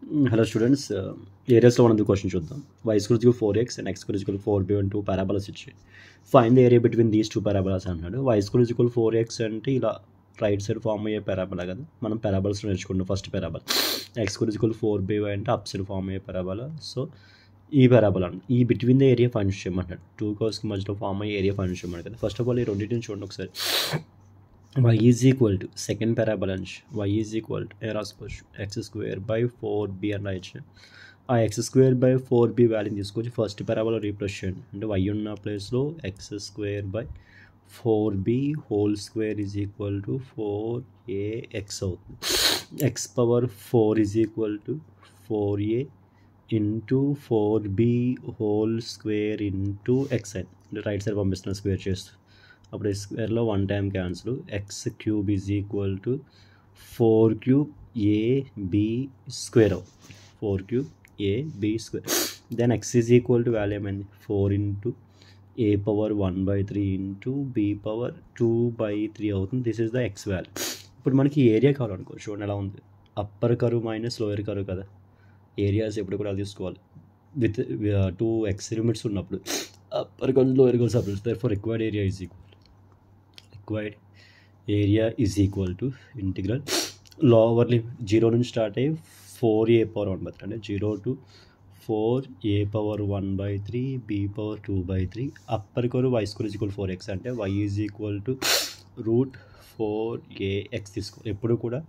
Hello students, areas లో one of the question చూద్దాం. Y is equal to 4x and x is equal to 4b and two parabolas ఇచ్చి find the area between these two parabolas అన్నాడు. Y is equal to 4x అంటే ఇలా right side form అయ్యే parabola కదా, మనం parabolas నేర్చుకుంటాం. First parabola x is equal to 4b అంటే up side form అయ్యే పారాబోలా. సో ఈ పారాబోలా ఈ బిట్వీన్ ద ఏరియా ఫైండ్ చేయమంటాడు. టూ కర్వ్స్కి మధ్యలో ఫామ్ అయ్యే ఏరియా ఫైండ్ చేయమన్నాడు కదా. ఫస్ట్ ఆఫ్ ఆల్ ఈ రెండింటిని చూడండి ఒకసారి. y is equal to second parabola y is equal to x square by 4b అని రాయొచ్చు. ఆ x square by 4b వాల్యూని తీసుకొచ్చి ఫస్ట్ పారాబోలా రీప్లేస్ చేయండి. అంటే y ఉన్న ప్లేస్లో x square by 4b whole square is equal to 4ax అవుతుంది. x power 4 is equal to 4a into 4b whole square into x అంటే రైట్ సైడ్ పంపిస్తున్న square చేస్తూ. అప్పుడు స్క్వేర్లో one time cancel. X cube is equal to 4 cube a b square అవుతుంది. 4 cube a b square. Then x is equal to value ఏమైంది 4 into a power 1/3 into b power 2/3 అవుతుంది. This is the X value. ఇప్పుడు మనకి area కావాలనుకో, చూడండి ఎలా ఉంది. Upper curve minus lower curve కదా, areas ఎప్పుడు కూడా తీసుకోవాలి విత్ 2 ఎక్స్ లిమిట్స్ ఉన్నప్పుడు. Upper curve lower curve separate. Therefore required area is equal to integral lower limit 0 నుంచి స్టార్ట్ అయ్యి 4a పవర్ 1/3 అంటే 0 to 4a power 1/3 b power 2/3. Upper curve y square is equal 4x అంటే y is equal to √4ax తీసుకోవాలి. ఎప్పుడు కూడా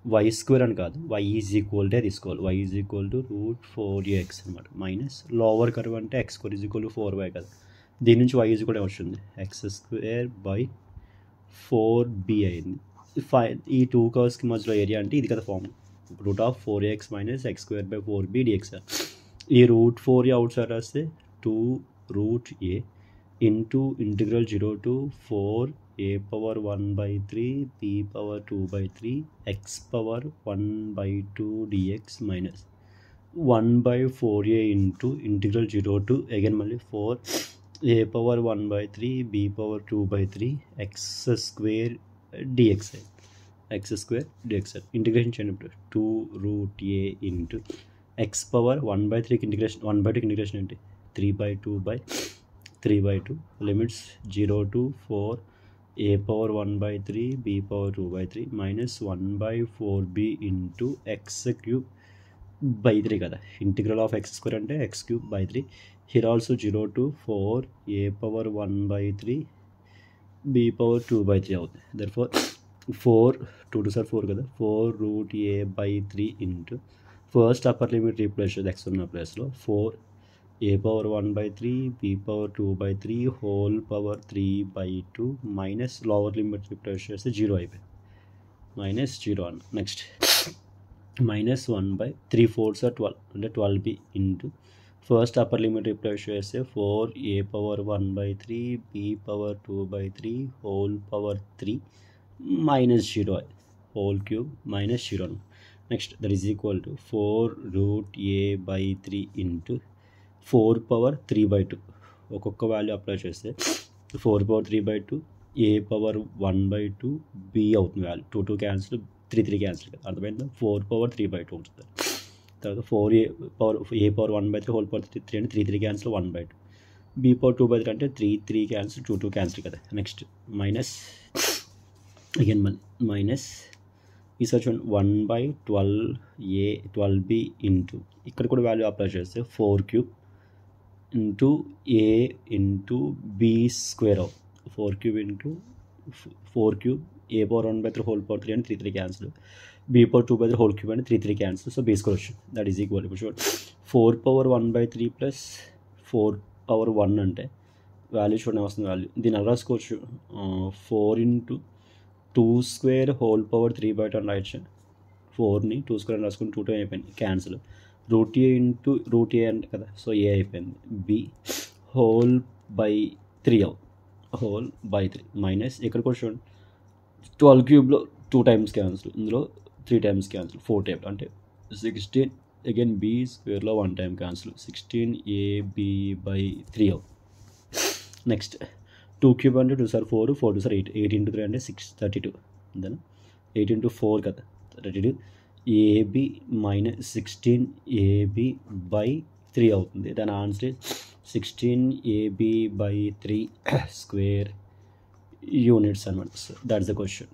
y square అని కాదు, y is equal టే తీసుకోవాలి. y is equal to √4ax అనమాట. మైనస్ లోవర్ కర్వ్ అంటే x square is equal to 4y కదా, దీని నుంచి y ఈజ్ కూడా వస్తుంది x స్క్వేర్ బై 4b అయింది. ఈ టూ కర్వ్స్కి మధ్యలో ఏరియా అంటే ఇది కదా form, √4ax minus x square by 4b dx. ఈ √4 అవుట్ సైడ్ వస్తే 2√a into integral 0 to 4a power 1/3 b power 2/3 x power 1/2 dx minus 1/4a into integral 0 to again మళ్ళీ 4a power 1/3 b power 2/3 x square dx. x square dx integration చేయండి. ఇప్పుడు 2√a into x power 1/3కి integration 1/2కి integration ఏంటి 3/2 limits 0 to 4a power 1/3 b power 2/3 minus 1/4b into x cube by 3 కదా. Integral of x square అంటే x cube by 3. Here also 0 to 4a power 1/3 b power 2/3 అవుతుంది. Therefore 2 to 4 కదా, 4√a/3 into first upper limit replace చేసి x ఉన్న ప్లేస్లో 4a power 1/3 b power 2/3 whole power 3/2 minus lower limit replace చేస్తే 0 అయిపోయింది. Minus 0 అన్న. Next minus 1/3 4s 12 అంటే 12b into first upper limit replace చేస్తే 4a power 1/3 b power 2/3 whole power 3 minus 0 whole cube minus 0. Next that is equal to 4√a/3 into 4 power 3/2. ఒక్కొక్క value apply చేస్తే 4 power 3/2 a power 1/2 b అవుతుంది value. 2 cancel 3 cancel కదా, అర్థమైందా. 4 power 3/2 ఉంటుంది. తర్వాత 4a power 1/3 whole power 3 అంటే 3 cancel 1/2 b power 2/3 అంటే 3 cancel 2 cancel కదా. నెక్స్ట్ మైనస్ అగైన్ మళ్ళీ మైనస్ ఈసారి చూడండి 1/12b ఇంటూ ఇక్కడ కూడా వాల్యూ అప్లై చేస్తే 4 cube into a into b square అవుతుంది. 4 cube into 4 cube a power 1/3 whole power 3 అంటే 3 cancel b power 2/3 whole cube అంటే 3 క్యాన్సిల్. సో b స్క్వేర్ వచ్చింది. దట్ ఈజ్ ఈక్వల్ ఇప్పుడు చూడండి 4 పవర్ 1/3 ప్లస్ 4 పవర్ 1 అంటే వాల్యూ చూడండి వస్తుంది వాల్యూ. దీన్ని అలా రాసుకోవచ్చు 4 ఇంటూ 2 స్క్వేర్ హోల్ పవర్ 3/2 అని రాయొచ్చు. 4ని 2 స్క్వేర్ అని రాసుకుని 2 అయిపోయింది క్యాన్సిల్. √a ఇంటూ √a అంటే కదా, సో a అయిపోయింది. b whole by 3 whole by 3 minus ఇక్కడ కూడా చూడండి 12 క్యూబ్లో 2 టైమ్స్ క్యాన్సిల్, ఇందులో 3 టైమ్స్ క్యాన్సిల్ 4 టైమ్స్ అంటే 16 again b స్క్వేర్లో 1 time cancel 16ab/3 అవుతుంది. నెక్స్ట్ 2 క్యూబ్ అంటే 2 సార్ 4 4 2 సార్ 8 8 ఇంటూ 3 అంటే 6 32. దెన్ 8 ఇంటూ 4 కదా 32 ఏబి మైనస్ 16ab/3 అవుతుంది. దాని ఆన్సర్ 16ab/3 స్క్వేర్ యూనిట్స్ అనమాట. That's the question.